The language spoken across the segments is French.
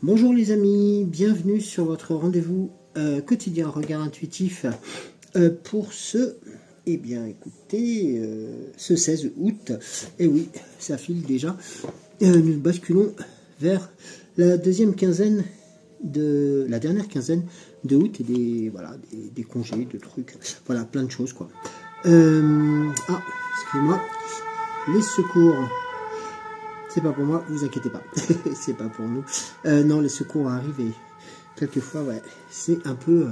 Bonjour les amis, bienvenue sur votre rendez-vous quotidien regard intuitif pour ce 16 août. Et oui, ça file déjà. Nous basculons vers la dernière quinzaine de août et des congés, de trucs, voilà, plein de choses quoi. Excusez-moi, les secours. C'est pas pour moi, vous inquiétez pas, c'est pas pour nous. Non, les secours arrivent et quelquefois, ouais, c'est un peu,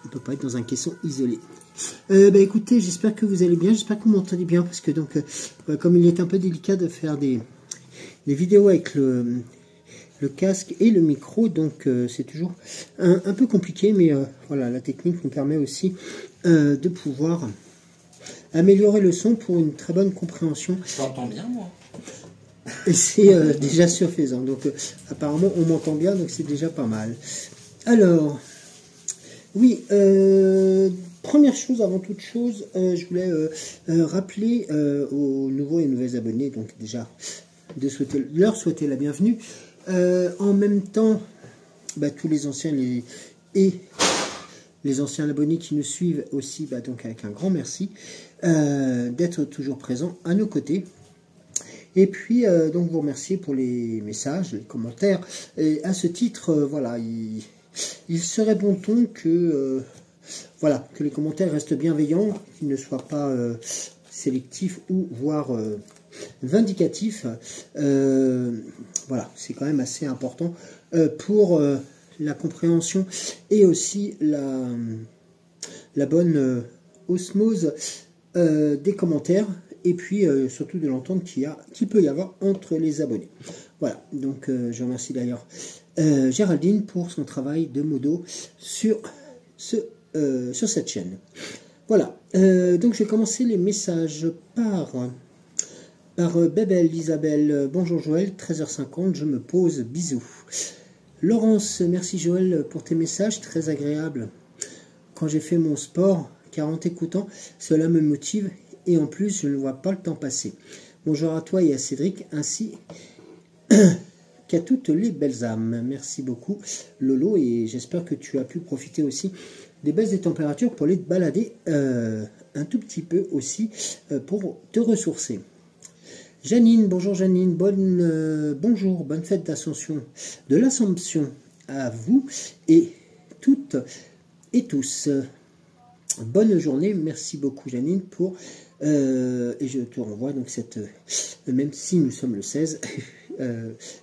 on peut pas être dans un caisson isolé. Écoutez, j'espère que vous allez bien, j'espère que vous m'entendez bien, parce que donc, comme il est un peu délicat de faire des vidéos avec le casque et le micro, donc c'est toujours un peu compliqué, mais voilà, la technique nous permet aussi de pouvoir améliorer le son pour une très bonne compréhension. Je t'entends bien, moi. Et c'est déjà suffisant. Donc apparemment on m'entend bien, donc c'est déjà pas mal. Alors, oui, première chose, avant toute chose, je voulais rappeler aux nouveaux et nouvelles abonnés, donc déjà leur souhaiter la bienvenue. En même temps, tous les anciens et les anciens abonnés qui nous suivent aussi, donc avec un grand merci d'être toujours présents à nos côtés. Et puis, donc, vous remercier pour les messages, les commentaires. Et à ce titre, voilà, il serait bon ton que, que les commentaires restent bienveillants, qu'ils ne soient pas sélectifs ou voire vindicatifs. Voilà, c'est quand même assez important pour la compréhension et aussi la bonne osmose des commentaires. Et puis surtout de l'entente qu'il peut y avoir entre les abonnés. Voilà, donc je remercie d'ailleurs Géraldine pour son travail de modo sur cette chaîne. Voilà, donc je vais commencer les messages par Bébel Isabelle. Bonjour Joël, 13h50, je me pose, bisous. Laurence, merci Joël pour tes messages, très agréable. Quand j'ai fait mon sport, car en t'écoutant, cela me motive. Et en plus, je ne vois pas le temps passer. Bonjour à toi et à Cédric, ainsi qu'à toutes les belles âmes. Merci beaucoup, Lolo, et j'espère que tu as pu profiter aussi des baisses des températures pour aller te balader un tout petit peu aussi pour te ressourcer. Janine, bonjour Janine, bonjour, bonne fête d'Ascension, de l'Assomption à vous et toutes et tous. Bonne journée, merci beaucoup Janine pour et je te renvoie donc même si nous sommes le 16,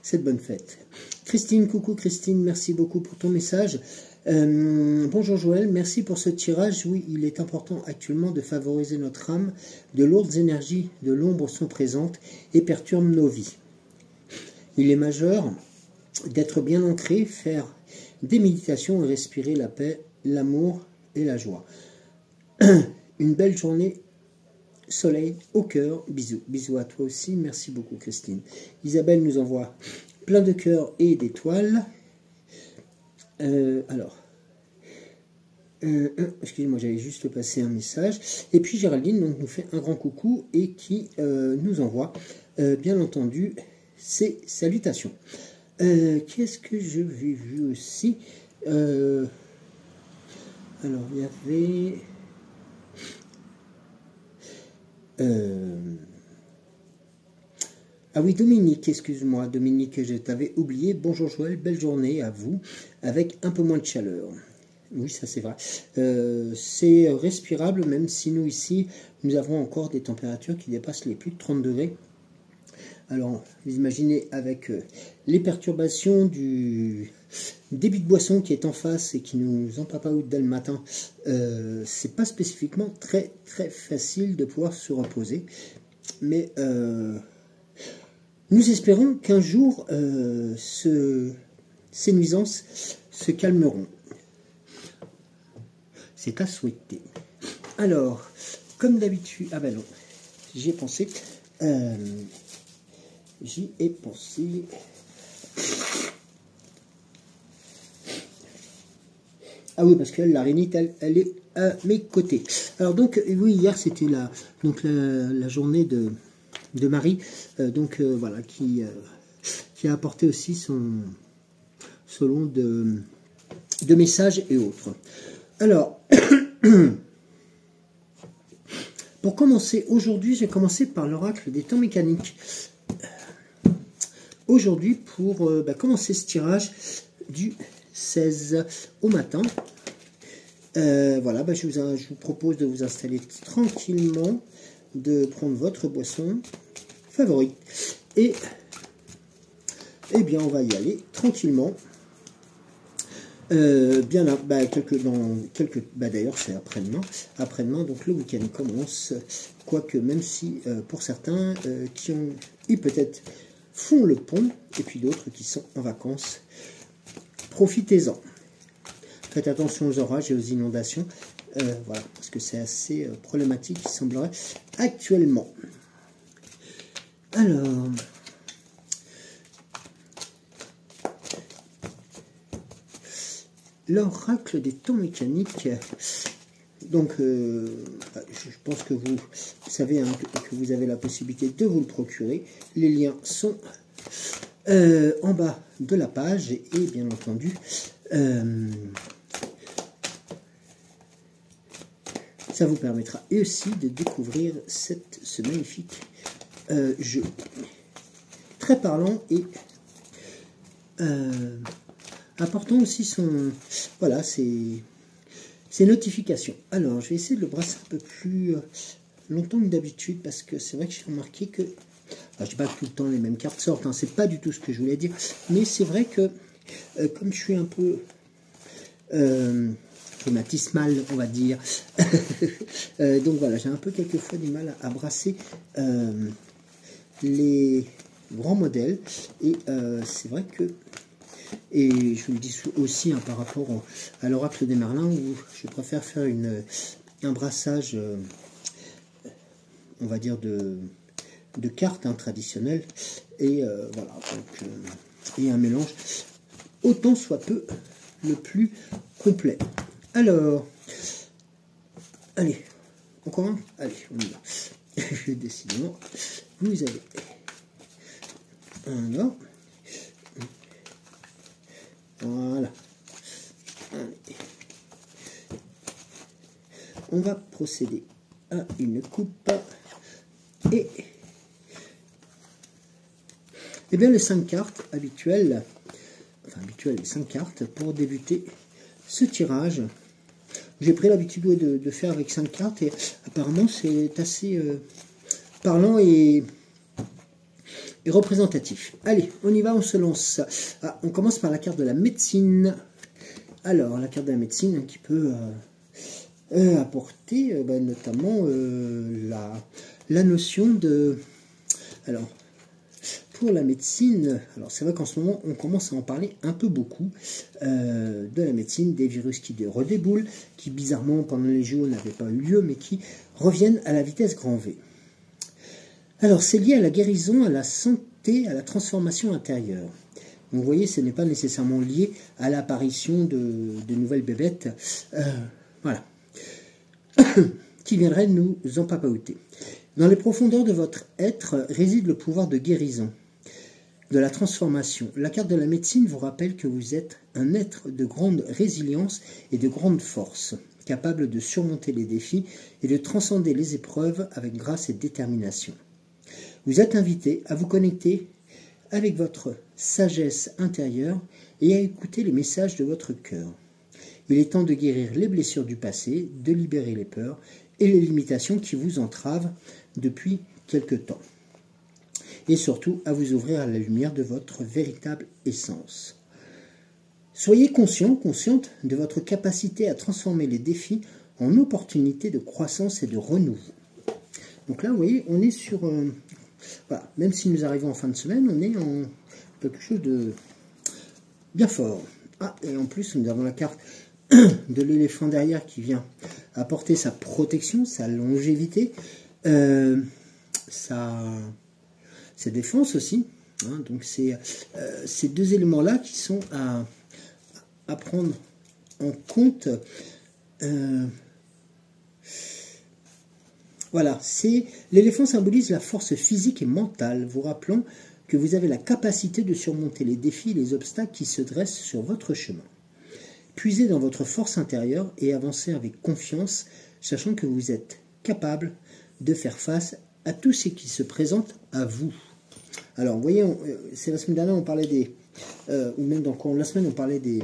cette bonne fête. Christine, coucou Christine, merci beaucoup pour ton message. Bonjour Joël, merci pour ce tirage. Oui, il est important actuellement de favoriser notre âme. De lourdes énergies de l'ombre sont présentes et perturbent nos vies. Il est majeur d'être bien ancré, faire des méditations et respirer la paix, l'amour et la joie. Une belle journée, soleil au cœur, bisous. Bisous à toi aussi, merci beaucoup Christine. Isabelle nous envoie plein de cœurs et d'étoiles. Excusez-moi, j'avais juste passé un message. Et puis Géraldine donc, nous fait un grand coucou et qui nous envoie, bien entendu, ses salutations. Qu'est-ce que je vais vu aussi alors, il y avait... Ah oui, Dominique, excuse-moi, Dominique, je t'avais oublié. Bonjour Joël, belle journée à vous, avec un peu moins de chaleur. Oui, ça c'est vrai. C'est respirable, même si nous ici, nous avons encore des températures qui dépassent les plus de 30 degrés. Alors, vous imaginez avec les perturbations du débit de boisson qui est en face et qui nous empapaoute dès le matin, c'est pas spécifiquement très très facile de pouvoir se reposer. Mais nous espérons qu'un jour ces nuisances se calmeront. C'est à souhaiter. Alors, comme d'habitude, ah ben non, j'y ai pensé. J'y ai pensé. Ah oui, parce que la rhinite, elle est à mes côtés. Alors donc, oui, hier c'était la journée de Marie, voilà, qui a apporté aussi selon de messages et autres. Alors, pour commencer, aujourd'hui, j'ai commencé par l'oracle des temps mécaniques. Aujourd'hui, pour commencer ce tirage du 16 au matin, voilà, je vous propose de vous installer tranquillement, de prendre votre boisson favorite. Et eh bien, on va y aller tranquillement. Bien là, d'ailleurs c'est après-demain, donc le week-end commence, quoique même si pour certains qui ont eu peut-être font le pont, et puis d'autres qui sont en vacances, profitez-en. Faites attention aux orages et aux inondations, voilà, parce que c'est assez problématique, il semblerait, actuellement. Alors, l'oracle des temps mécaniques, donc je pense que vous savez que vous avez la possibilité de vous le procurer. Les liens sont en bas de la page et bien entendu ça vous permettra aussi de découvrir ce magnifique jeu très parlant et apportant aussi ses notifications. Alors, je vais essayer de le brasser un peu plus longtemps que d'habitude, parce que c'est vrai que j'ai remarqué que, je dis pas que tout le temps les mêmes cartes sortent, hein, c'est pas du tout ce que je voulais dire, mais c'est vrai que, comme je suis un peu rhumatismal, on va dire, donc voilà, j'ai un peu quelquefois du mal à brasser les grands modèles, et c'est vrai que, et je vous le dis aussi par rapport à l'oracle des Merlins, où je préfère faire un brassage, on va dire, de cartes traditionnelles, et voilà, donc, et un mélange autant soit peu le plus complet. Alors, allez, on commence. Allez, on y va. Décidément, vous avez un là. Voilà. Allez. On va procéder à une coupe et bien les 5 cartes habituelles, les 5 cartes pour débuter ce tirage. J'ai pris l'habitude de faire avec 5 cartes et apparemment c'est assez parlant et représentatif. Allez, on y va, on se lance. On commence par la carte de la médecine. Alors, la carte de la médecine qui peut apporter notamment la notion de... Alors, pour la médecine, alors c'est vrai qu'en ce moment, on commence à en parler un peu beaucoup de la médecine, des virus qui redéboulent, qui bizarrement, pendant les jours, n'avaient pas eu lieu, mais qui reviennent à la vitesse grand V. Alors, c'est lié à la guérison, à la santé, à la transformation intérieure. Donc, vous voyez, ce n'est pas nécessairement lié à l'apparition de nouvelles bébêtes, voilà, qui viendraient nous empapahuter. Dans les profondeurs de votre être réside le pouvoir de guérison, de la transformation. La carte de la médecine vous rappelle que vous êtes un être de grande résilience et de grande force, capable de surmonter les défis et de transcender les épreuves avec grâce et détermination. Vous êtes invité à vous connecter avec votre sagesse intérieure et à écouter les messages de votre cœur. Il est temps de guérir les blessures du passé, de libérer les peurs et les limitations qui vous entravent depuis quelque temps. Et surtout à vous ouvrir à la lumière de votre véritable essence. Soyez consciente de votre capacité à transformer les défis en opportunités de croissance et de renouveau. Donc là, vous voyez, on est sur... voilà, même si nous arrivons en fin de semaine, on est en quelque chose de bien fort. Et en plus, nous avons la carte de l'éléphant derrière qui vient apporter sa protection, sa longévité, sa défense aussi. Donc c'est ces deux éléments-là qui sont à prendre en compte. Voilà, l'éléphant symbolise la force physique et mentale, vous rappelant que vous avez la capacité de surmonter les défis et les obstacles qui se dressent sur votre chemin. Puisez dans votre force intérieure et avancez avec confiance, sachant que vous êtes capable de faire face à tout ce qui se présente à vous. Alors, vous voyez, c'est la semaine dernière, on parlait des... ou même dans le cours de la semaine, on parlait des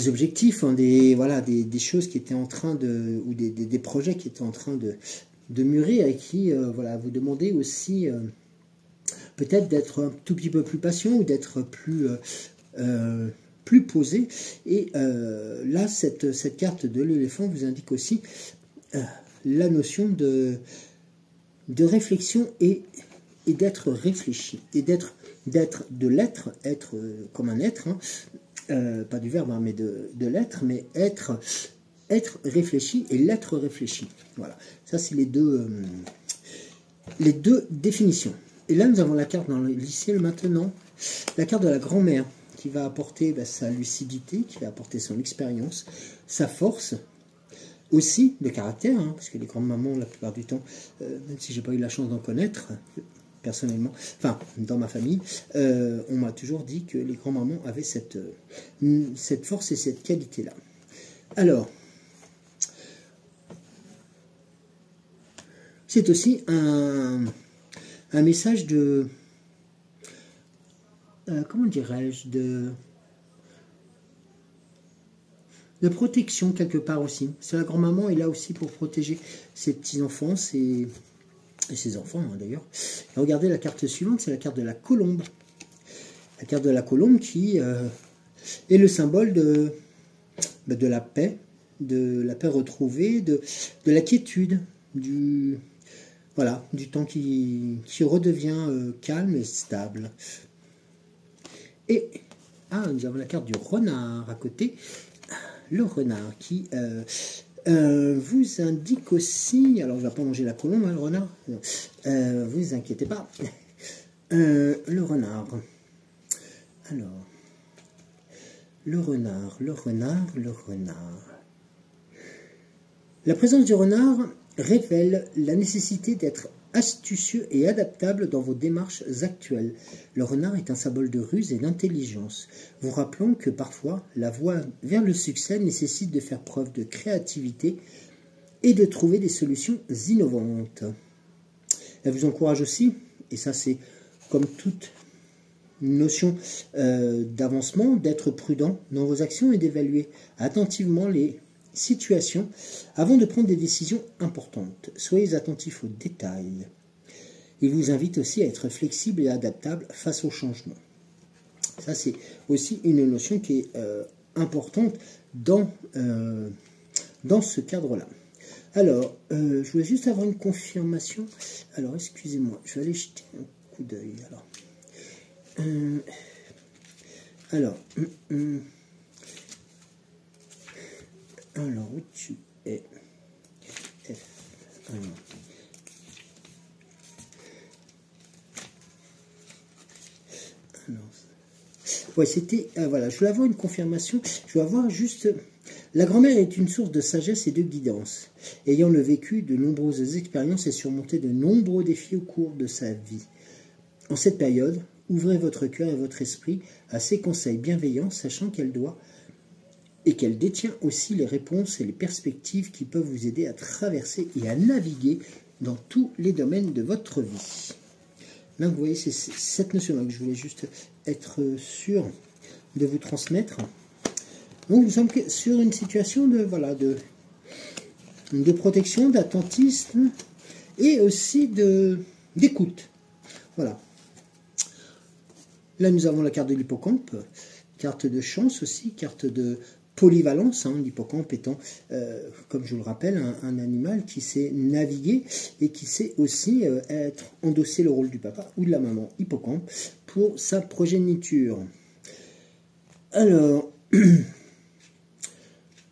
objectifs, hein, des choses qui étaient en train de... ou des projets qui étaient en train de mûrir et qui, vous demandez aussi peut-être d'être un tout petit peu plus patient ou d'être plus posé. Et là, cette carte de l'éléphant vous indique aussi la notion de réflexion et d'être réfléchi, et être comme un être, hein, pas du verbe, hein, mais de l'être, mais être réfléchi et l'être réfléchi. Voilà, ça c'est les deux définitions. Et là, nous avons la carte dans le lycée maintenant, la carte de la grand-mère, qui va apporter sa lucidité, qui va apporter son expérience, sa force, aussi de caractère, hein, parce que les grandes-mamans, la plupart du temps, même si j'ai pas eu la chance d'en connaître, personnellement, enfin, dans ma famille, on m'a toujours dit que les grands-mamans avaient cette force et cette qualité-là. Alors, c'est aussi un message de... comment dirais-je, de protection quelque part aussi. C'est la grand-maman est là aussi pour protéger ses petits-enfants et ses enfants, hein, d'ailleurs. Regardez la carte suivante, c'est la carte de la colombe. La carte de la colombe qui est le symbole de la paix retrouvée, de la quiétude, du temps qui redevient calme et stable. Et nous avons la carte du renard à côté. Le renard qui vous indique aussi, alors il ne va pas manger la colombe, hein, le renard, vous inquiétez pas, le renard, alors, le renard, la présence du renard révèle la nécessité d'être astucieux et adaptable dans vos démarches actuelles. Le renard est un symbole de ruse et d'intelligence, vous rappelant que parfois la voie vers le succès nécessite de faire preuve de créativité et de trouver des solutions innovantes. Elle vous encourage aussi, et ça c'est comme toute notion d'avancement, d'être prudent dans vos actions et d'évaluer attentivement les situations avant de prendre des décisions importantes. Soyez attentifs aux détails. Il vous invite aussi à être flexible et adaptable face aux changements. Ça, c'est aussi une notion qui est importante dans ce cadre-là. Alors, je voulais juste avoir une confirmation. Alors, excusez-moi, je vais aller jeter un coup d'œil. Alors, où tu es? F. Ouais, c'était... voilà, je voulais avoir une confirmation. Je voulais avoir juste... La grand-mère est une source de sagesse et de guidance. Ayant le vécu de nombreuses expériences et surmonté de nombreux défis au cours de sa vie. En cette période, ouvrez votre cœur et votre esprit à ses conseils bienveillants, sachant qu'elle détient aussi les réponses et les perspectives qui peuvent vous aider à traverser et à naviguer dans tous les domaines de votre vie. Là, vous voyez, c'est cette notion-là que je voulais juste être sûr de vous transmettre. Donc, nous sommes sur une situation de protection, d'attentisme et aussi d'écoute. Voilà. Là, nous avons la carte de l'hippocampe, carte de chance aussi, carte de polyvalence, hein, l'hippocampe étant, comme je vous le rappelle, un animal qui sait naviguer et qui sait aussi endosser le rôle du papa ou de la maman hippocampe pour sa progéniture. Alors,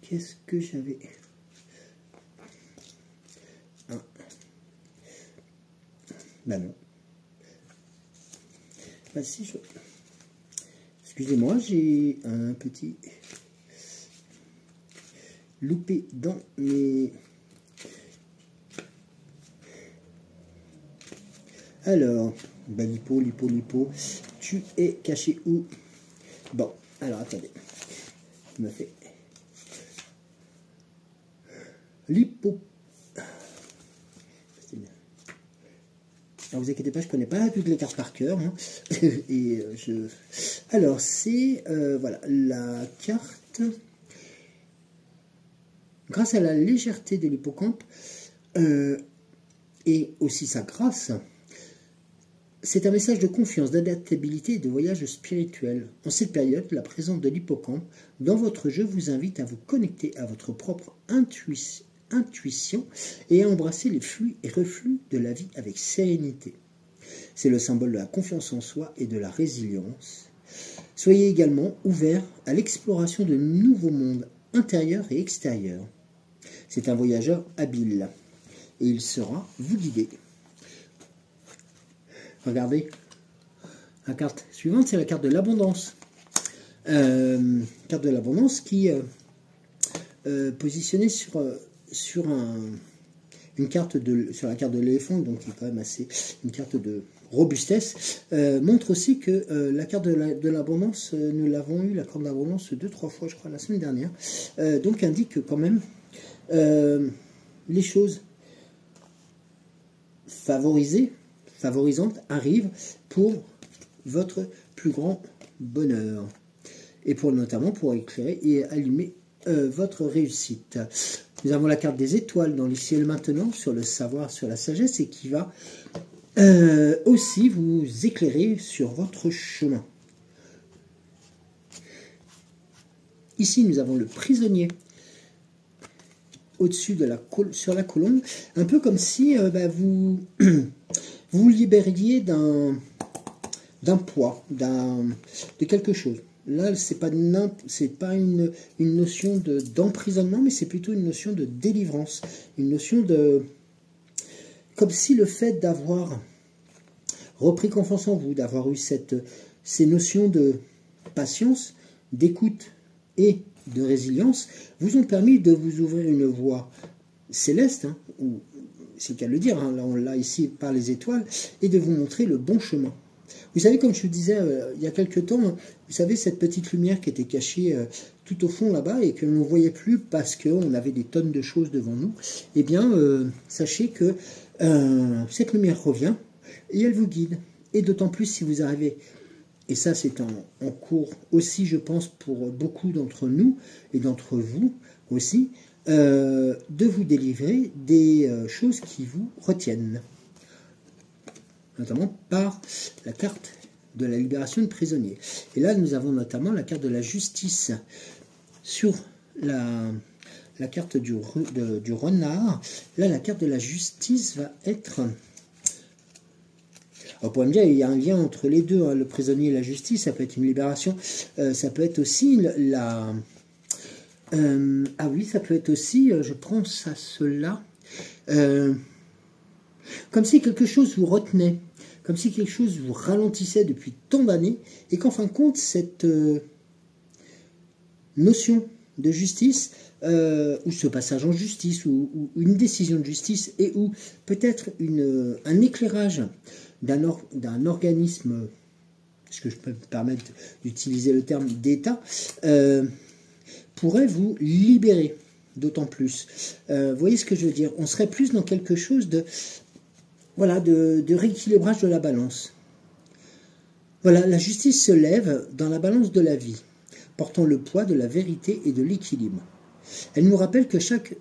qu'est-ce que j'avais? Non. Si je... Excusez-moi, j'ai un petit loupé dans mes... Alors, bah, Lipo, tu es caché où? Bon, alors attendez. Je me fais Lipo. Alors vous inquiétez pas, je connais pas toutes les cartes par cœur. Hein. Et alors c'est voilà la carte. Grâce à la légèreté de l'hippocampe et aussi sa grâce, c'est un message de confiance, d'adaptabilité et de voyage spirituel. En cette période, la présence de l'hippocampe dans votre jeu vous invite à vous connecter à votre propre intuition et à embrasser les flux et reflux de la vie avec sérénité. C'est le symbole de la confiance en soi et de la résilience. Soyez également ouverts à l'exploration de nouveaux mondes intérieurs et extérieurs. C'est un voyageur habile et il saura vous guider. Regardez, la carte suivante, c'est la carte de l'abondance. Carte de l'abondance qui est positionnée sur la carte de l'éléphant, donc qui est quand même assez une carte de robustesse, montre aussi que la carte de l'abondance, nous l'avons eu, la carte de l'abondance 2-3 fois, je crois, la semaine dernière, donc indique quand même les choses favorisantes arrivent pour votre plus grand bonheur et notamment pour éclairer et allumer votre réussite. Nous avons la carte des étoiles dans l'ici et le maintenant, sur le savoir, sur la sagesse, et qui va aussi vous éclairer sur votre chemin. Ici, nous avons le prisonnier au-dessus sur la colonne, un peu comme si vous vous libériez d'un poids, de quelque chose. Là, c'est pas une notion d'emprisonnement, mais c'est plutôt une notion de délivrance, une notion de... Comme si le fait d'avoir repris confiance en vous, d'avoir eu ces notions de patience, d'écoute et de résilience, vous ont permis de vous ouvrir une voie céleste, hein, ou c'est le cas de le dire, hein, là on l'a ici par les étoiles, et de vous montrer le bon chemin. Vous savez, comme je vous disais il y a quelque temps, vous savez, cette petite lumière qui était cachée tout au fond là-bas et que l'on ne voyait plus parce qu'on avait des tonnes de choses devant nous, eh bien, sachez que cette lumière revient et elle vous guide. Et d'autant plus si vous arrivez, et ça c'est en cours aussi, je pense, pour beaucoup d'entre nous et d'entre vous aussi, de vous délivrer des choses qui vous retiennent, notamment par la carte de la libération de prisonniers. Et là, nous avons notamment la carte de la justice sur la carte du renard. Là, la carte de la justice va être... On pourrait me dire, il y a un lien entre les deux, hein, le prisonnier et la justice, ça peut être une libération, ça peut être aussi ah oui, ça peut être aussi, je pense à cela, comme si quelque chose vous retenait, comme si quelque chose vous ralentissait depuis tant d'années, et qu'en fin de compte, cette notion de justice, ou ce passage en justice, ou une décision de justice, et ou peut-être un éclairage d'un organisme, est-ce que je peux me permettre d'utiliser le terme d'État, pourrait vous libérer d'autant plus. Vous voyez ce que je veux dire? On serait plus dans quelque chose de rééquilibrage de la balance. Voilà, la justice se lève dans la balance de la vie, portant le poids de la vérité et de l'équilibre. Elle nous rappelle que chaque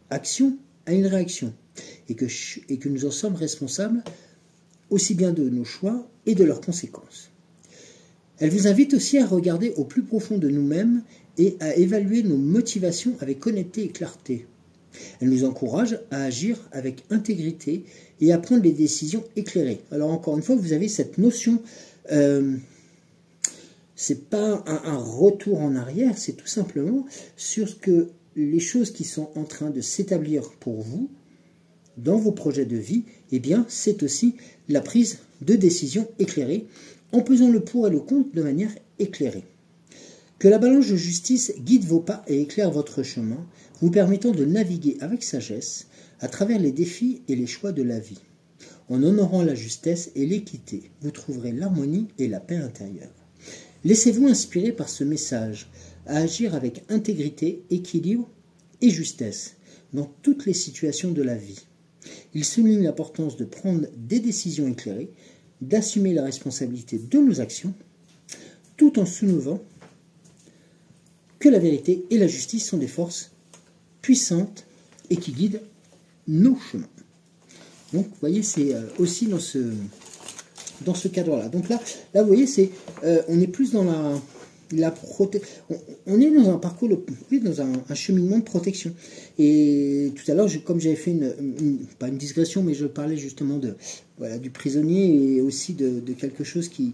action a une réaction et que nous en sommes responsables aussi bien de nos choix et de leurs conséquences. Elle vous invite aussi à regarder au plus profond de nous-mêmes et à évaluer nos motivations avec honnêteté et clarté. Elle nous encourage à agir avec intégrité et à prendre des décisions éclairées. Alors encore une fois, vous avez cette notion, c'est pas un retour en arrière, c'est tout simplement sur ce que les choses qui sont en train de s'établir pour vous, dans vos projets de vie, eh bien, c'est aussi la prise de décision éclairée, en pesant le pour et le contre de manière éclairée. Que la balance de justice guide vos pas et éclaire votre chemin, vous permettant de naviguer avec sagesse à travers les défis et les choix de la vie. En honorant la justesse et l'équité, vous trouverez l'harmonie et la paix intérieure. Laissez-vous inspirer par ce message à agir avec intégrité, équilibre et justesse dans toutes les situations de la vie. Il souligne l'importance de prendre des décisions éclairées, d'assumer la responsabilité de nos actions, tout en soulevant que la vérité et la justice sont des forces puissantes et qui guident nos chemins. Donc, vous voyez, c'est aussi dans ce cadre-là. Donc là, vous voyez, on est plus dans on est dans un parcours, dans un cheminement de protection. Et tout à l'heure, comme j'avais fait pas une digression, mais je parlais justement du prisonnier et aussi de quelque chose qui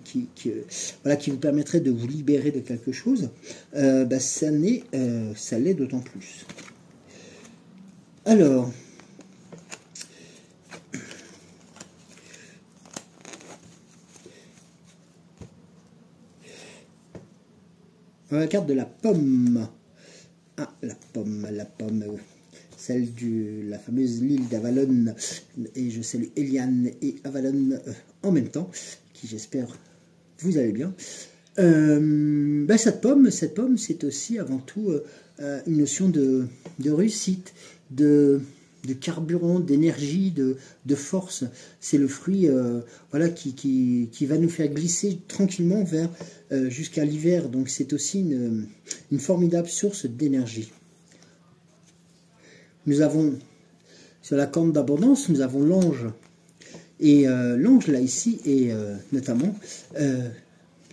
vous permettrait de vous libérer de quelque chose, ça l'est d'autant plus. Alors, la carte de la pomme. Ah, la pomme, celle de la fameuse l'île d'Avalon. Et je salue Eliane et Avalon en même temps, qui j'espère vous allez bien. Cette pomme, c'est aussi avant tout une notion de réussite, de carburant, d'énergie, de force. C'est le fruit qui va nous faire glisser tranquillement vers jusqu'à l'hiver. Donc c'est aussi une formidable source d'énergie. Nous avons, sur la corne d'abondance, nous avons l'ange. Et l'ange, là, ici, est notamment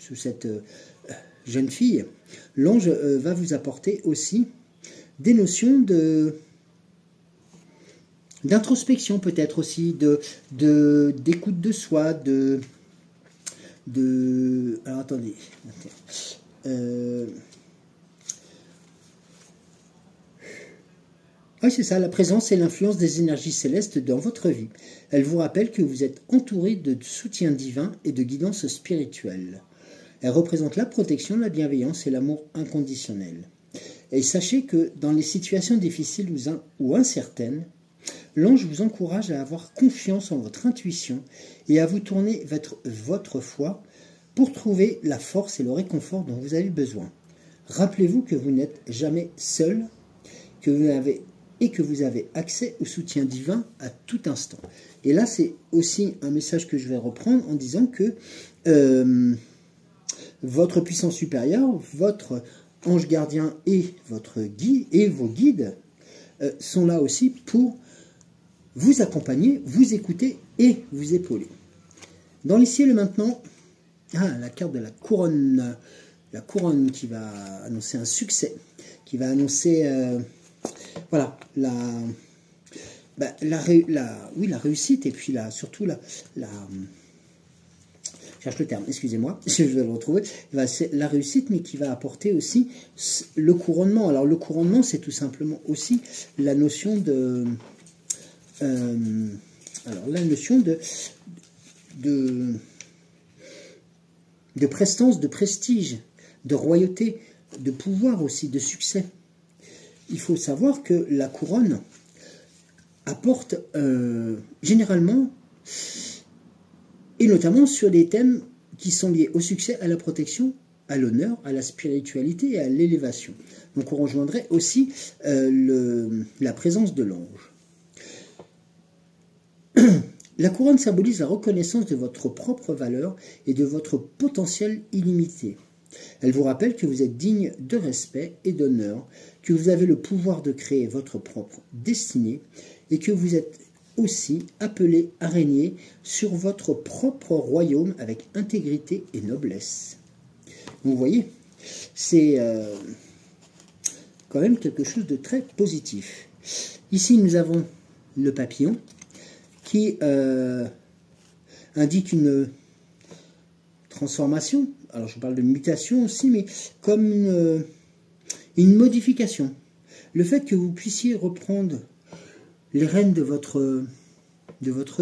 sous cette jeune fille, l'ange va vous apporter aussi des notions d'introspection, peut-être aussi, d'écoute de soi, alors attendez, oui, c'est ça, la présence et l'influence des énergies célestes dans votre vie. Elle vous rappelle que vous êtes entouré de soutien divin et de guidance spirituelle. Elle représente la protection, la bienveillance et l'amour inconditionnel. Et sachez que dans les situations difficiles ou incertaines, l'ange vous encourage à avoir confiance en votre intuition et à vous tourner votre foi pour trouver la force et le réconfort dont vous avez besoin. Rappelez-vous que vous n'êtes jamais seul, que vous avez accès au soutien divin à tout instant. Et là, c'est aussi un message que je vais reprendre en disant que votre puissance supérieure, votre ange gardien et votre guide et vos guides sont là aussi pour vous accompagner, vous écouter et vous épauler. Dans l'ici et le maintenant, la carte de la couronne qui va annoncer un succès, qui va annoncer la réussite et puis surtout je cherche le terme, excusez-moi, je vais le retrouver. C'est la réussite, mais qui va apporter aussi le couronnement. Alors le couronnement, c'est tout simplement aussi la notion de prestance, de prestige, de royauté, de pouvoir aussi, de succès. Il faut savoir que la couronne apporte généralement, et notamment sur des thèmes qui sont liés au succès, à la protection, à l'honneur, à la spiritualité et à l'élévation. Donc on rejoindrait aussi la présence de l'ange. La couronne symbolise la reconnaissance de votre propre valeur et de votre potentiel illimité. Elle vous rappelle que vous êtes digne de respect et d'honneur, que vous avez le pouvoir de créer votre propre destinée et que vous êtes aussi appelé à régner sur votre propre royaume avec intégrité et noblesse. Vous voyez, c'est quand même quelque chose de très positif. Ici, nous avons le papillon qui indique une transformation. Alors, je parle de mutation aussi, mais comme une modification. Le fait que vous puissiez reprendre les rênes de votre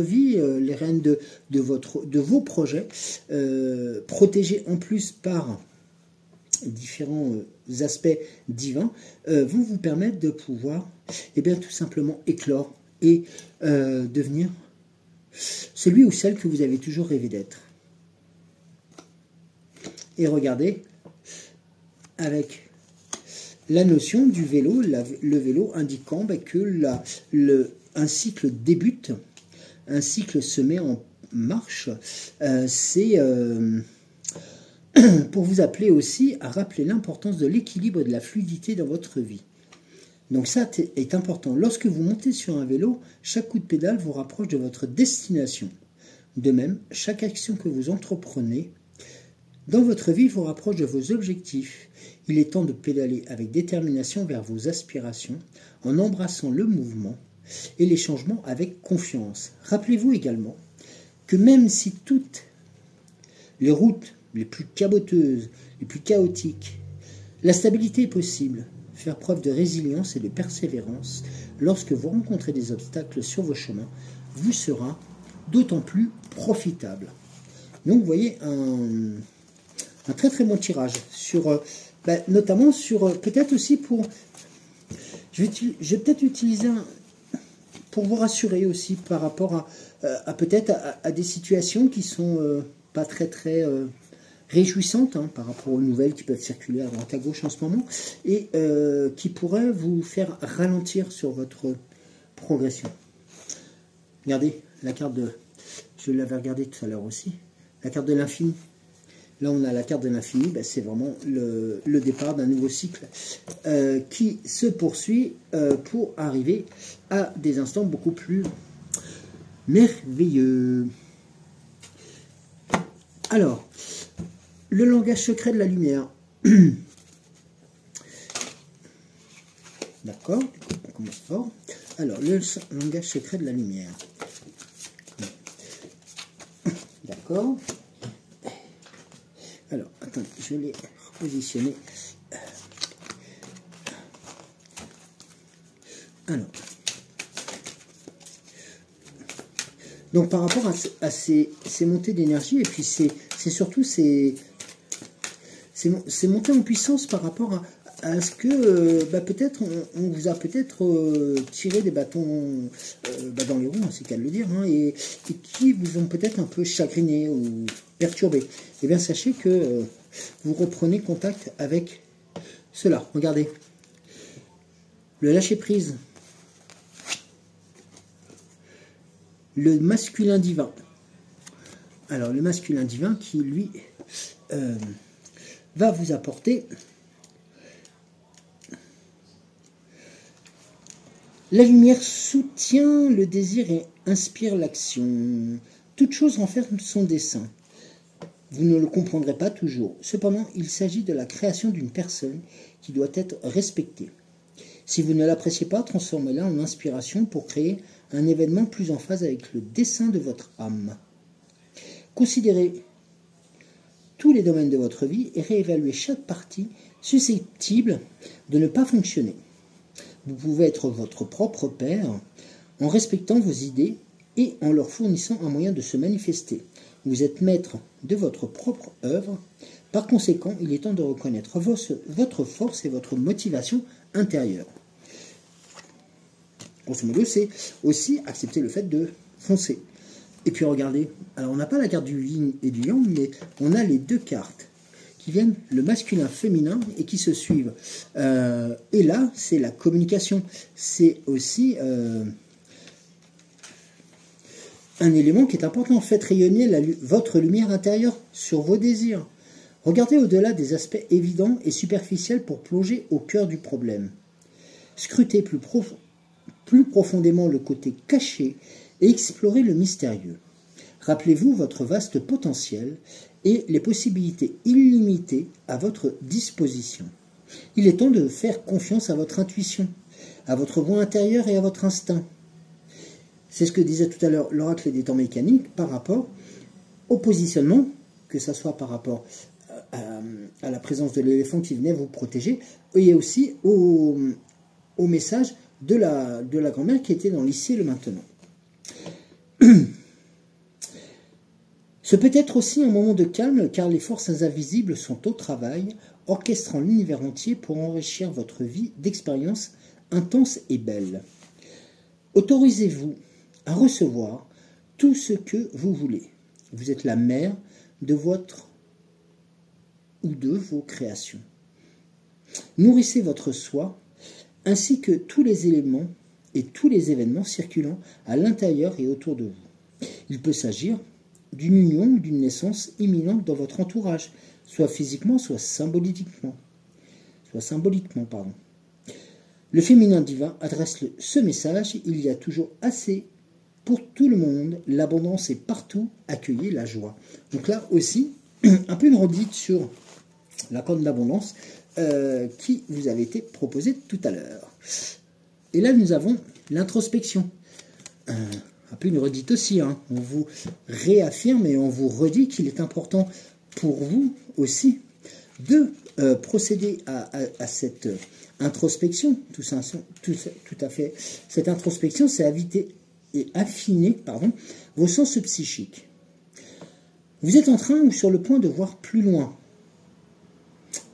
vie, les rênes de vos projets, protégés en plus par différents aspects divins, vont vous permettre de pouvoir tout simplement éclore et devenir celui ou celle que vous avez toujours rêvé d'être. Et regardez, avec la notion du vélo, le vélo indiquant que un cycle débute, un cycle se met en marche, c'est pour vous appeler aussi à rappeler l'importance de l'équilibre et de la fluidité dans votre vie. Donc ça est important. Lorsque vous montez sur un vélo, chaque coup de pédale vous rapproche de votre destination. De même, chaque action que vous entreprenez dans votre vie vous rapproche de vos objectifs. Il est temps de pédaler avec détermination vers vos aspirations, en embrassant le mouvement et les changements avec confiance. Rappelez-vous également que même si toutes les routes les plus caboteuses, les plus chaotiques, la stabilité est possible. Faire preuve de résilience et de persévérance lorsque vous rencontrez des obstacles sur vos chemins vous sera d'autant plus profitable. Donc vous voyez un très très bon tirage sur notamment sur peut-être aussi pour je vais peut-être utiliser pour vous rassurer aussi par rapport à peut-être à des situations qui sont pas très très réjouissantes par rapport aux nouvelles qui peuvent circuler à droite à gauche en ce moment et qui pourraient vous faire ralentir sur votre progression. Regardez la carte de, je l'avais regardé tout à l'heure aussi, la carte de l'infini. Là on a la carte de l'infini, c'est vraiment le départ d'un nouveau cycle qui se poursuit pour arriver à des instants beaucoup plus merveilleux. Alors, le langage secret de la lumière. D'accord, on commence fort. Alors, le langage secret de la lumière. D'accord. Alors, attendez, je l'ai repositionné. Alors, donc par rapport à ces montées d'énergie, et puis c'est surtout ces montées en puissance par rapport à ce que peut-être on vous a peut-être tiré des bâtons dans les roues, c'est qu'à le dire, et qui vous ont peut-être un peu chagriné ou perturbé. Eh bien sachez que vous reprenez contact avec cela. Regardez, le lâcher-prise, le masculin divin. Alors le masculin divin qui lui va vous apporter la lumière, soutient le désir et inspire l'action. Toute chose renferme son dessein. Vous ne le comprendrez pas toujours. Cependant, il s'agit de la création d'une personne qui doit être respectée. Si vous ne l'appréciez pas, transformez-la en inspiration pour créer un événement plus en phase avec le dessein de votre âme. Considérez tous les domaines de votre vie et réévaluez chaque partie susceptible de ne pas fonctionner. Vous pouvez être votre propre père en respectant vos idées et en leur fournissant un moyen de se manifester. Vous êtes maître de votre propre œuvre. Par conséquent, il est temps de reconnaître votre force et votre motivation intérieure. Grosso modo, c'est aussi accepter le fait de foncer. Et puis regardez, alors on n'a pas la carte du yin et du yang, mais on a les deux cartes qui viennent, le masculin, féminin, et qui se suivent. Et là, c'est la communication. C'est aussi un élément qui est important. Faites rayonner votre lumière intérieure sur vos désirs. Regardez au-delà des aspects évidents et superficiels pour plonger au cœur du problème. Scrutez plus profondément le côté caché et explorez le mystérieux. Rappelez-vous votre vaste potentiel et les possibilités illimitées à votre disposition. Il est temps de faire confiance à votre intuition, à votre voix intérieure et à votre instinct. C'est ce que disait tout à l'heure l'oracle des temps mécaniques par rapport au positionnement, que ce soit par rapport à la présence de l'éléphant qui venait vous protéger, et aussi au message de la grand-mère qui était dans l'ici et le maintenant. Ce peut être aussi un moment de calme, car les forces invisibles sont au travail, orchestrant l'univers entier pour enrichir votre vie d'expériences intenses et belles. Autorisez-vous à recevoir tout ce que vous voulez. Vous êtes la mère de votre ou de vos créations. Nourrissez votre soi ainsi que tous les éléments et tous les événements circulant à l'intérieur et autour de vous. Il peut s'agir d'une union ou d'une naissance imminente dans votre entourage, soit physiquement, soit symboliquement. Le féminin divin adresse ce message: il y a toujours assez pour tout le monde, l'abondance est partout, accueillez la joie. Donc là aussi, un peu une redite sur la corne d'abondance qui vous avait été proposée tout à l'heure. Et là, nous avons l'introspection. Un peu une redite aussi. Hein. On vous réaffirme et on vous redit qu'il est important pour vous aussi de procéder à cette introspection. Tout à fait. Cette introspection, c'est affiner vos sens psychiques. Vous êtes en train ou sur le point de voir plus loin,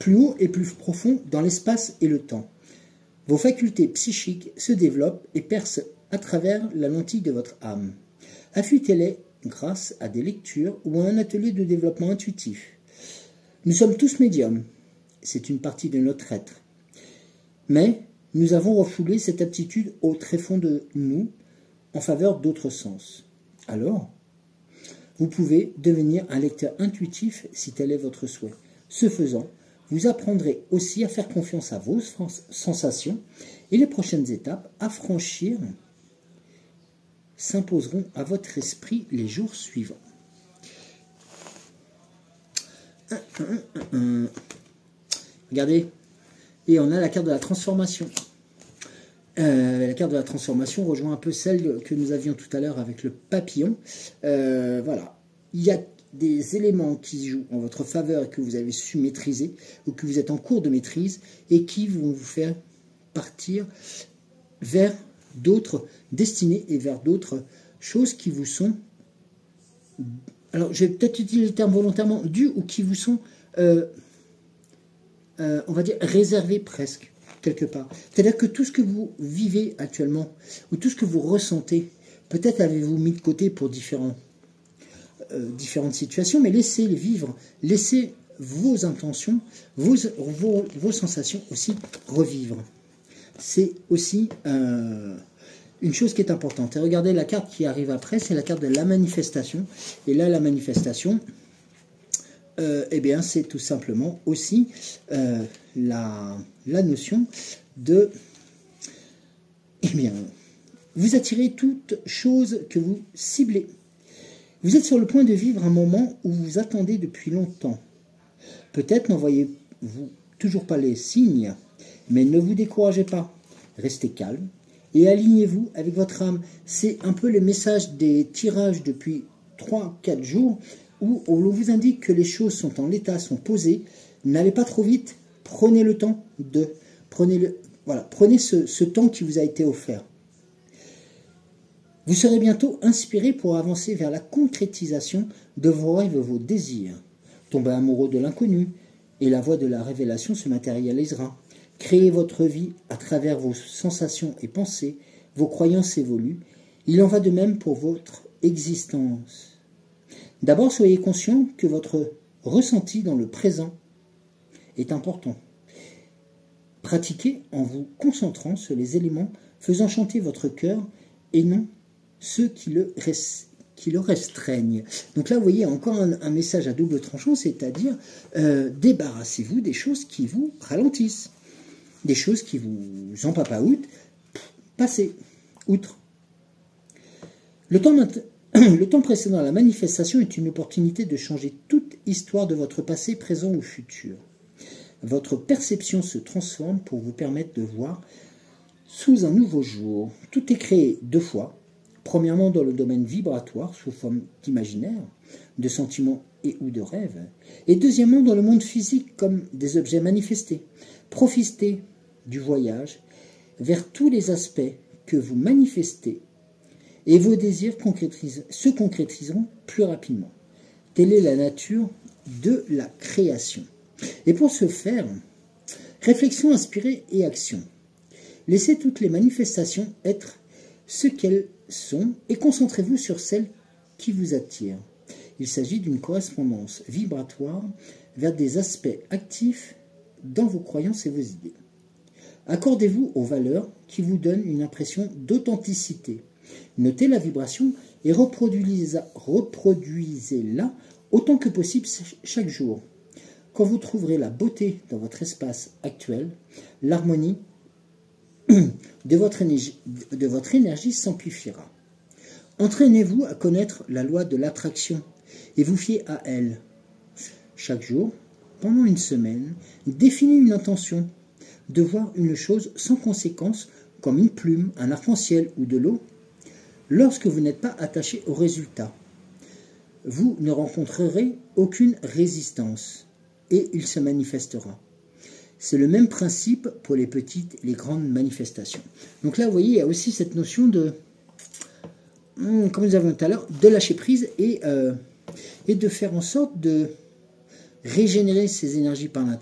plus haut et plus profond dans l'espace et le temps. Vos facultés psychiques se développent et percent à travers la lentille de votre âme. Affûtez-les grâce à des lectures ou à un atelier de développement intuitif. Nous sommes tous médiums, c'est une partie de notre être. Mais nous avons refoulé cette aptitude au tréfonds de nous en faveur d'autres sens. Alors, vous pouvez devenir un lecteur intuitif si tel est votre souhait. Ce faisant, vous apprendrez aussi à faire confiance à vos sensations et les prochaines étapes à franchir s'imposeront à votre esprit les jours suivants. Regardez, et on a la carte de la transformation. La carte de la transformation rejoint un peu celle que nous avions tout à l'heure avec le papillon. Voilà, il y a des éléments qui jouent en votre faveur et que vous avez su maîtriser ou que vous êtes en cours de maîtrise et qui vont vous faire partir vers d'autres destinées et vers d'autres choses qui vous sont, alors je vais peut-être utiliser le terme volontairement, dues ou qui vous sont, on va dire, réservées presque, quelque part. C'est-à-dire que tout ce que vous vivez actuellement ou tout ce que vous ressentez, peut-être avez-vous mis de côté pour différentes situations, mais laissez-les vivre, laissez vos intentions, vos sensations aussi revivre. C'est aussi une chose qui est importante. Et regardez, la carte qui arrive après, c'est la carte de la manifestation. Et là, la manifestation, eh bien, c'est tout simplement aussi la notion de, eh bien, vous attirez toute chose que vous ciblez. Vous êtes sur le point de vivre un moment où vous attendez depuis longtemps. Peut-être n'envoyez-vous toujours pas les signes, mais ne vous découragez pas. Restez calme et alignez-vous avec votre âme. C'est un peu le message des tirages depuis 3-4 jours où l'on vous indique que les choses sont en l'état, sont posées. N'allez pas trop vite, prenez le temps prenez ce temps qui vous a été offert. Vous serez bientôt inspiré pour avancer vers la concrétisation de vos rêves et vos désirs. Tombez amoureux de l'inconnu et la voie de la révélation se matérialisera. Créez votre vie à travers vos sensations et pensées, vos croyances évoluent. Il en va de même pour votre existence. D'abord, soyez conscient que votre ressenti dans le présent est important. Pratiquez en vous concentrant sur les éléments faisant chanter votre cœur et non ceux qui le restreignent. Donc là, vous voyez encore un message à double tranchant, c'est-à-dire débarrassez-vous des choses qui vous ralentissent, des choses qui vous empapaoutent, passez, outre. Le temps précédant la manifestation est une opportunité de changer toute histoire de votre passé, présent ou futur. Votre perception se transforme pour vous permettre de voir sous un nouveau jour. Tout est créé 2 fois. Premièrement, dans le domaine vibratoire, sous forme d'imaginaire, de sentiments et ou de rêves. Et deuxièmement, dans le monde physique, comme des objets manifestés. Profitez du voyage vers tous les aspects que vous manifestez et vos désirs se concrétiseront plus rapidement. Telle est la nature de la création. Et pour ce faire, réflexion inspirée et action. Laissez toutes les manifestations être ce qu'elles sont et concentrez-vous sur celles qui vous attire. Il s'agit d'une correspondance vibratoire vers des aspects actifs dans vos croyances et vos idées. Accordez-vous aux valeurs qui vous donnent une impression d'authenticité. Notez la vibration et reproduisez-la autant que possible chaque jour. Quand vous trouverez la beauté dans votre espace actuel, l'harmonie de votre énergie s'amplifiera. Entraînez-vous à connaître la loi de l'attraction et vous fiez à elle. Chaque jour, pendant une semaine, définissez une intention de voir une chose sans conséquence comme une plume, un arc-en-ciel ou de l'eau. Lorsque vous n'êtes pas attaché au résultat, vous ne rencontrerez aucune résistance et il se manifestera. C'est le même principe pour les petites et les grandes manifestations. Donc là, vous voyez, il y a aussi cette notion de, comme nous avons tout à l'heure, de lâcher prise et de faire en sorte de régénérer ses énergies par la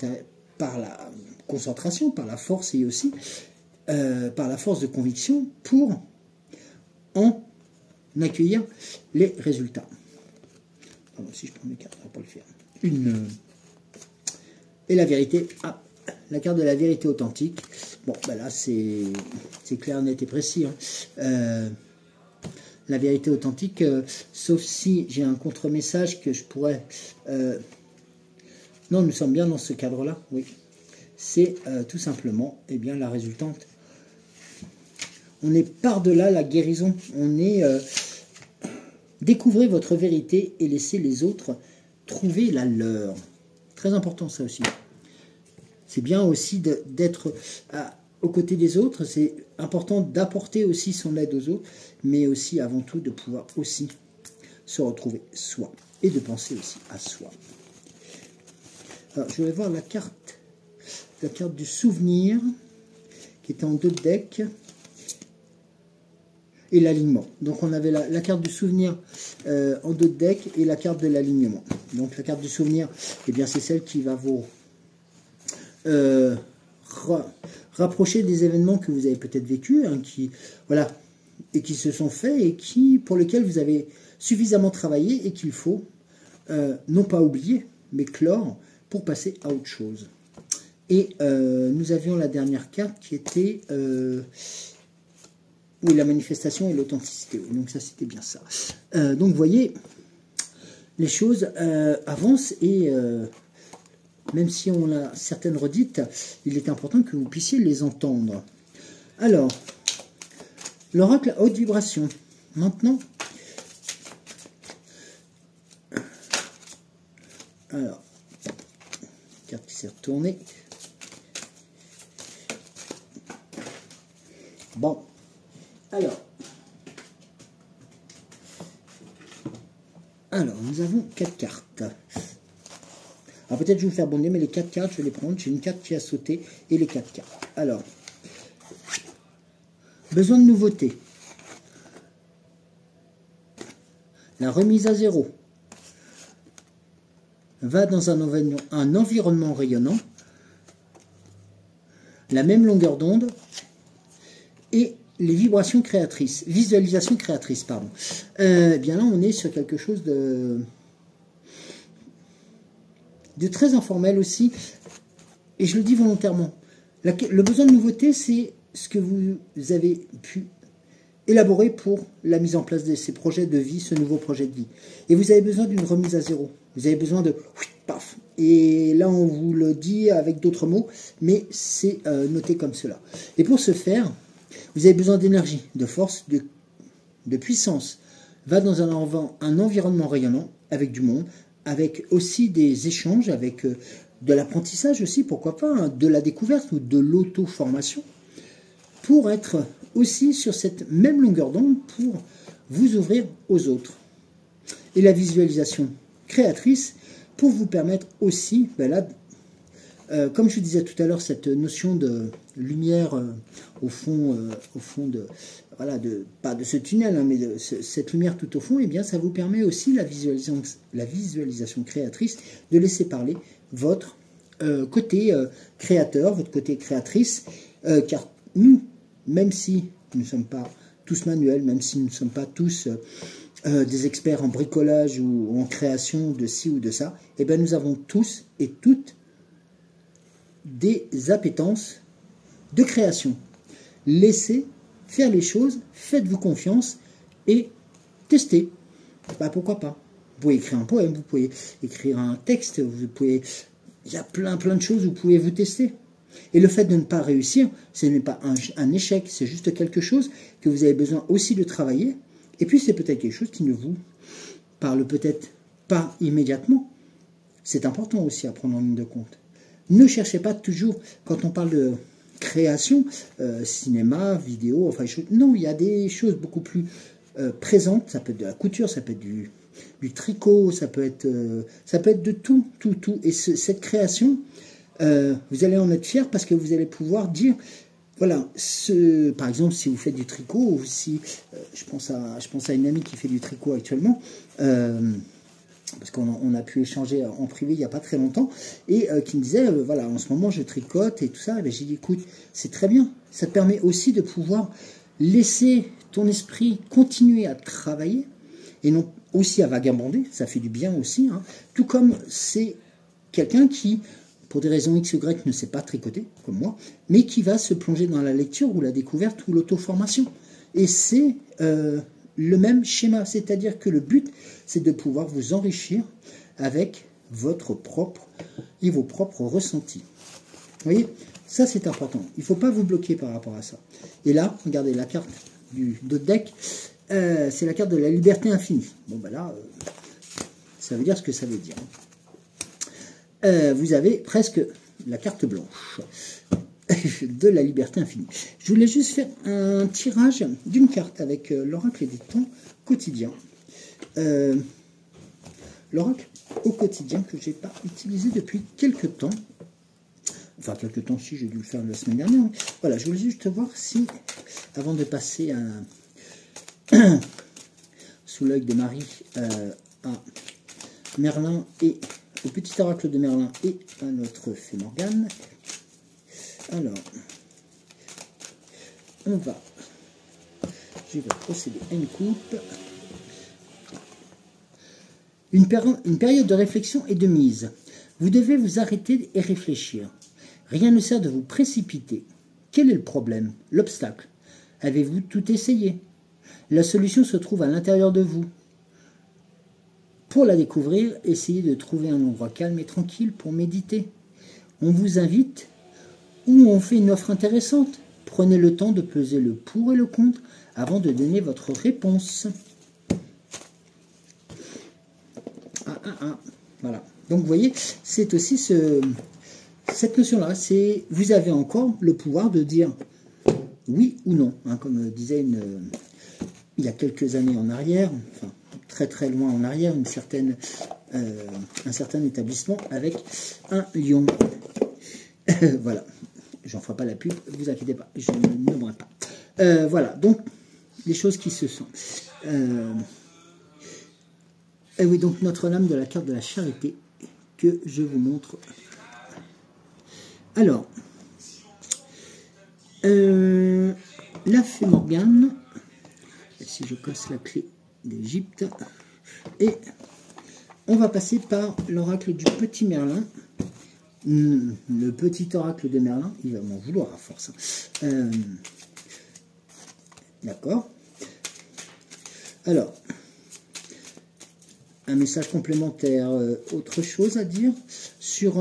concentration, par la force et aussi par la force de conviction pour en accueillir les résultats. Pardon, si je prends mes cartes, on va pas le faire. Et la vérité, la carte de la vérité authentique. Bon, ben là, c'est clair, net et précis. Hein. La vérité authentique, sauf si j'ai un contre-message que je pourrais... non, nous sommes bien dans ce cadre-là, oui. C'est tout simplement, eh bien, la résultante. On est par-delà la guérison. On est... découvrez votre vérité et laissez les autres trouver la leur. Très important, ça aussi. C'est bien aussi d'être aux côtés des autres. C'est important d'apporter aussi son aide aux autres, mais aussi, avant tout, de pouvoir aussi se retrouver soi et de penser aussi à soi. Alors, je vais voir la carte du souvenir qui est en 2 decks et l'alignement. Donc on avait la carte du souvenir en 2 decks et la carte de l'alignement. Donc la carte du souvenir, eh bien c'est celle qui va vous rapprocher des événements que vous avez peut-être vécus, hein, voilà, et qui se sont faits et pour lesquels vous avez suffisamment travaillé et qu'il faut non pas oublier, mais clore pour passer à autre chose. Et nous avions la dernière carte qui était oui, la manifestation et l'authenticité. Donc ça, c'était bien ça. Donc vous voyez, les choses avancent et même si on a certaines redites, il est important que vous puissiez les entendre. Alors, l'oracle à haute vibration. Maintenant, alors, carte qui s'est retournée. Bon, alors, nous avons 4 cartes. Alors peut-être je vais vous faire bondir, mais les 4 cartes, je vais les prendre. J'ai une carte qui a sauté et les 4 cartes. Alors, besoin de nouveauté. La remise à zéro. Va dans un environnement rayonnant. La même longueur d'onde. Et les vibrations créatrices, visualisation créatrice, pardon. Bien là, on est sur quelque chose de très informel aussi, et je le dis volontairement. Le besoin de nouveauté, c'est ce que vous avez pu élaborer pour la mise en place de ces projets de vie, ce nouveau projet de vie. Et vous avez besoin d'une remise à zéro. Vous avez besoin de... paf. Et là, on vous le dit avec d'autres mots, mais c'est noté comme cela. Et pour ce faire, vous avez besoin d'énergie, de force, de puissance. Va dans un environnement rayonnant, avec du monde, avec aussi des échanges, avec de l'apprentissage aussi, pourquoi pas, hein, de la découverte ou de l'auto-formation, pour être aussi sur cette même longueur d'onde, pour vous ouvrir aux autres. Et la visualisation créatrice, pour vous permettre aussi, ben là, comme je disais tout à l'heure, cette notion de lumière au fond de, voilà, pas de ce tunnel, hein, mais de cette lumière tout au fond, eh bien, ça vous permet aussi la visualisation créatrice de laisser parler votre côté créateur, votre côté créatrice, car nous, même si nous ne sommes pas tous manuels, même si nous ne sommes pas tous des experts en bricolage ou en création de ci ou de ça, eh bien nous avons tous et toutes des appétences de création. Laissez faire les choses, faites-vous confiance et testez. Bah, pourquoi pas? Vous pouvez écrire un poème, vous pouvez écrire un texte, vous pouvez... Il y a plein de choses où vous pouvez vous tester. Et le fait de ne pas réussir, ce n'est pas un échec, c'est juste quelque chose que vous avez besoin aussi de travailler. Et puis c'est peut-être quelque chose qui ne vous parle peut-être pas immédiatement. C'est important aussi à prendre en ligne de compte. Ne cherchez pas toujours, quand on parle de création, cinéma, vidéo, enfin, non, il y a des choses beaucoup plus présentes. Ça peut être de la couture, ça peut être du tricot, ça peut être de tout. Et cette création, vous allez en être fier parce que vous allez pouvoir dire, voilà, par exemple, si vous faites du tricot, ou si, je pense à une amie qui fait du tricot actuellement, parce qu'on a pu échanger en privé il n'y a pas très longtemps, et qui me disait, voilà, en ce moment je tricote et tout ça, et j'ai dit, écoute, c'est très bien, ça te permet aussi de pouvoir laisser ton esprit continuer à travailler, et non aussi à vagabonder, ça fait du bien aussi, hein, tout comme c'est quelqu'un qui, pour des raisons X ou Y, ne sait pas tricoter, comme moi, mais qui va se plonger dans la lecture ou la découverte ou l'auto-formation. Et c'est le même schéma, c'est-à-dire que le but, c'est de pouvoir vous enrichir avec votre propre et vos propres ressentis. Vous voyez, ça c'est important. Il ne faut pas vous bloquer par rapport à ça. Et là, regardez la carte de deck, c'est la carte de la liberté infinie. Bon ben là, ça veut dire ce que ça veut dire. Vous avez presque la carte blanche de la liberté infinie. Je voulais juste faire un tirage d'une carte avec l'oracle des temps quotidiens. L'oracle au quotidien que je n'ai pas utilisé depuis quelques temps. Enfin, quelques temps, si j'ai dû le faire la semaine dernière. Voilà, je voulais juste voir si, avant de passer sous l'œil de Marie à Merlin et au petit oracle de Merlin et à notre fée Morgane. Alors, je vais procéder à une coupe. Une période de réflexion et de mise. Vous devez vous arrêter et réfléchir. Rien ne sert de vous précipiter. Quel est le problème, l'obstacle? Avez-vous tout essayé? La solution se trouve à l'intérieur de vous. Pour la découvrir, essayez de trouver un endroit calme et tranquille pour méditer. On vous invite ou on fait une offre intéressante. Prenez le temps de peser le pour et le contre avant de donner votre réponse. Voilà. Donc vous voyez, c'est aussi cette notion-là. Vous avez encore le pouvoir de dire oui ou non. Hein, comme disait il y a quelques années en arrière, enfin très très loin en arrière, un certain établissement avec un lion. Voilà. J'en ferai pas la pub, ne vous inquiétez pas, je ne nommerai pas. Voilà, donc les choses qui se sont. Et oui, donc Notre-Dame de la carte de la charité que je vous montre. Alors, la fée Morgane, si je casse la clé d'Égypte, et on va passer par l'oracle du petit Merlin. Le petit oracle de Merlin, il va m'en vouloir à force. D'accord. Alors, un message complémentaire, autre chose à dire sur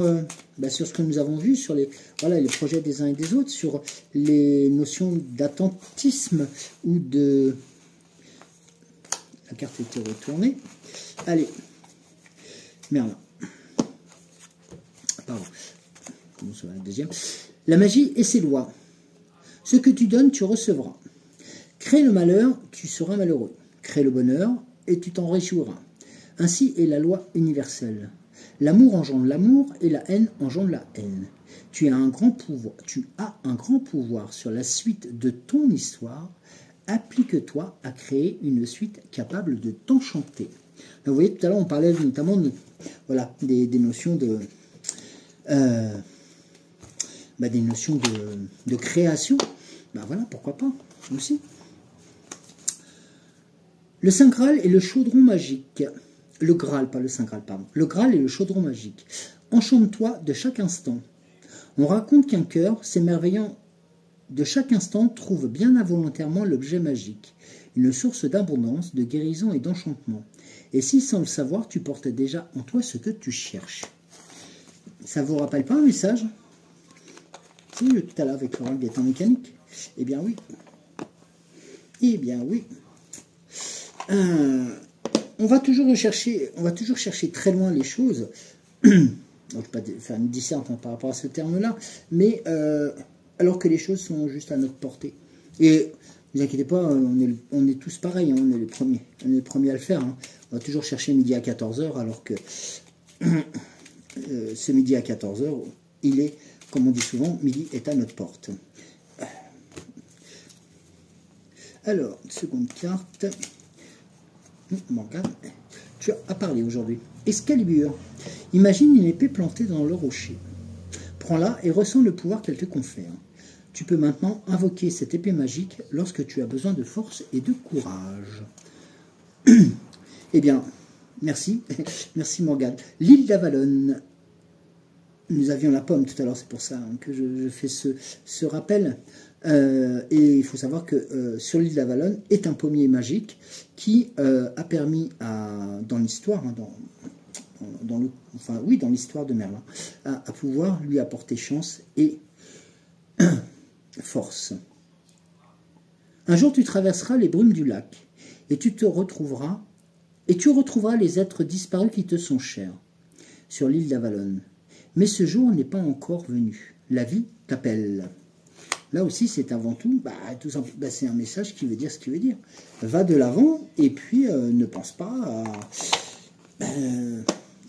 ce que nous avons vu, sur les projets des uns et des autres, sur les notions d'attentisme ou de... La carte était retournée. Allez, Merlin. Pardon. Commençons la deuxième. La magie et ses lois. Ce que tu donnes, tu recevras. Crée le malheur, tu seras malheureux. Crée le bonheur, et tu t'en réjouiras. Ainsi est la loi universelle. L'amour engendre l'amour, et la haine engendre la haine. Tu as un grand pouvoir sur la suite de ton histoire. Applique-toi à créer une suite capable de t'enchanter. Donc, vous voyez, tout à l'heure, on parlait notamment des notions de... des notions de création. Ben voilà, pourquoi pas, aussi. Le Saint Graal est le chaudron magique. Le Graal, pas le Saint Graal, pardon. Le Graal est le chaudron magique. Enchante-toi de chaque instant. On raconte qu'un cœur, s'émerveillant de chaque instant, trouve bien involontairement l'objet magique, une source d'abondance, de guérison et d'enchantement. Et si, sans le savoir, tu portais déjà en toi ce que tu cherches. Ça ne vous rappelle pas un message? Si, tout à l'heure avec l'oral des temps mécaniques. Eh bien oui. Eh bien oui. On va toujours chercher très loin les choses. Donc, je ne vais pas faire une disserte par rapport à ce terme-là, mais alors que les choses sont juste à notre portée. Et ne vous inquiétez pas, on est tous pareils, hein, on est les premiers. On est les premiers à le faire. Hein. On va toujours chercher midi à 14 h, alors que ce midi à 14 h, il est, comme on dit souvent, midi est à notre porte. Alors, seconde carte. Morgane, tu as parlé aujourd'hui. Excalibur. Imagine une épée plantée dans le rocher. Prends-la et ressens le pouvoir qu'elle te confère. Tu peux maintenant invoquer cette épée magique lorsque tu as besoin de force et de courage. Eh bien, merci. Merci Morgane. L'île d'Avalon. Nous avions la pomme tout à l'heure, c'est pour ça que je fais ce rappel. Et il faut savoir que sur l'île d'Avalon est un pommier magique qui a permis dans l'histoire, hein, dans l'histoire de Merlin, à pouvoir lui apporter chance et force. Un jour tu traverseras les brumes du lac et tu retrouveras les êtres disparus qui te sont chers sur l'île d'Avalon. Mais ce jour n'est pas encore venu. La vie t'appelle. Là aussi, c'est avant tout, c'est un message qui veut dire ce qu'il veut dire. Va de l'avant et puis ne pense pas à...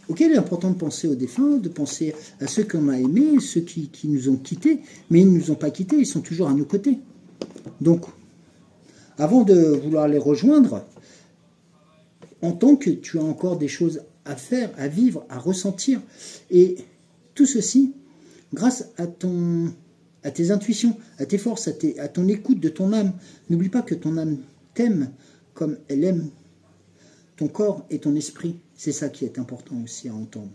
ok, il est important de penser aux défunts, de penser à ceux qu'on a aimés, ceux qui nous ont quittés, mais ils ne nous ont pas quittés, ils sont toujours à nos côtés. Donc, avant de vouloir les rejoindre, en tant que tu as encore des choses à faire, à vivre, à ressentir, et tout ceci, grâce à tes intuitions, à tes forces, à ton écoute de ton âme. N'oublie pas que ton âme t'aime comme elle aime ton corps et ton esprit. C'est ça qui est important aussi à entendre.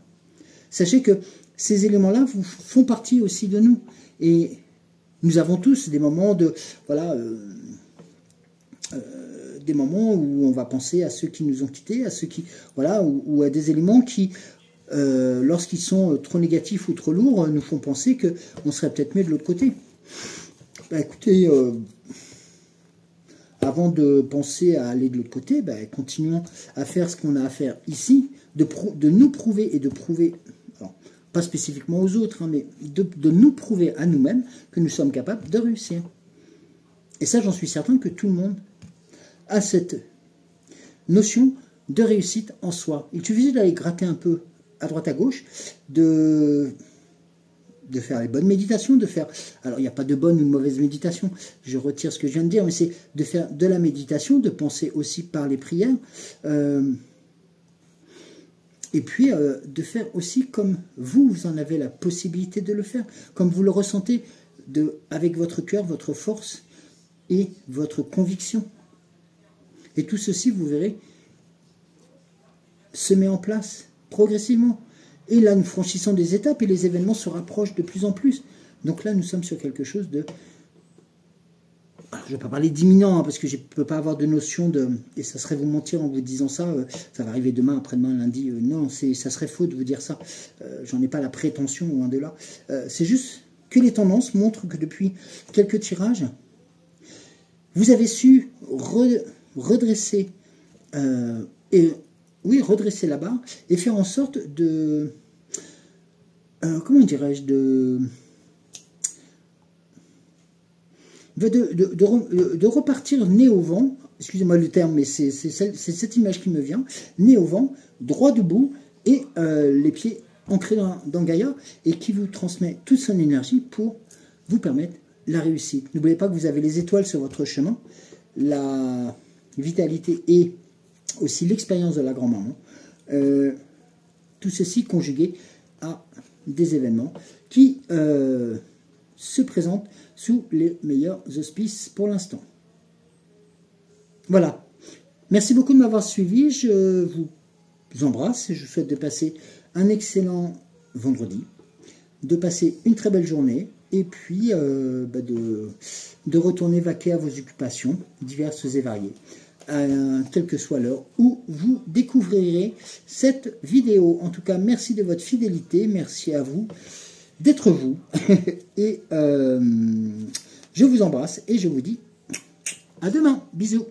Sachez que ces éléments-là font partie aussi de nous. Et nous avons tous des moments des moments où on va penser à ceux qui nous ont quittés, à ceux qui, ou à des éléments qui, lorsqu'ils sont trop négatifs ou trop lourds, nous font penser qu'on serait peut-être mieux de l'autre côté. Écoutez, avant de penser à aller de l'autre côté, continuons à faire ce qu'on a à faire ici, de nous prouver et de prouver, alors, pas spécifiquement aux autres, hein, mais de nous prouver à nous-mêmes que nous sommes capables de réussir. Et ça, j'en suis certain que tout le monde a cette notion de réussite en soi. Il suffisait d'aller gratter un peu à droite à gauche, de faire les bonnes méditations, alors il n'y a pas de bonne ou de mauvaise méditation, je retire ce que je viens de dire, mais c'est de faire de la méditation, de penser aussi par les prières, et puis de faire aussi comme vous en avez la possibilité de le faire, comme vous le ressentez, avec votre cœur, votre force et votre conviction. Et tout ceci, vous verrez, se met en place progressivement. Et là, nous franchissons des étapes et les événements se rapprochent de plus en plus. Donc là, nous sommes sur quelque chose de... Alors, je ne vais pas parler d'imminent, hein, parce que je ne peux pas avoir de notion de... Et ça serait vous mentir en vous disant ça. Ça va arriver demain, après-demain, lundi. Non, ça serait faux de vous dire ça. J'en ai pas la prétention, loin de là. C'est juste que les tendances montrent que depuis quelques tirages, vous avez su redresser redresser la barre et faire en sorte de... comment dirais-je, de repartir nez au vent, excusez-moi le terme, mais c'est cette image qui me vient, nez au vent, droit debout, et les pieds ancrés dans Gaïa, et qui vous transmet toute son énergie pour vous permettre la réussite. N'oubliez pas que vous avez les étoiles sur votre chemin, la vitalité et aussi l'expérience de la grand-maman, tout ceci conjugué à des événements qui se présentent sous les meilleurs auspices pour l'instant. Voilà. Merci beaucoup de m'avoir suivi. Je vous embrasse et je vous souhaite de passer un excellent vendredi, de passer une très belle journée et puis de retourner vaquer à vos occupations diverses et variées, quelle que soit l'heure où vous découvrirez cette vidéo. En tout cas, merci de votre fidélité, merci à vous d'être vous et je vous embrasse et je vous dis à demain. Bisous.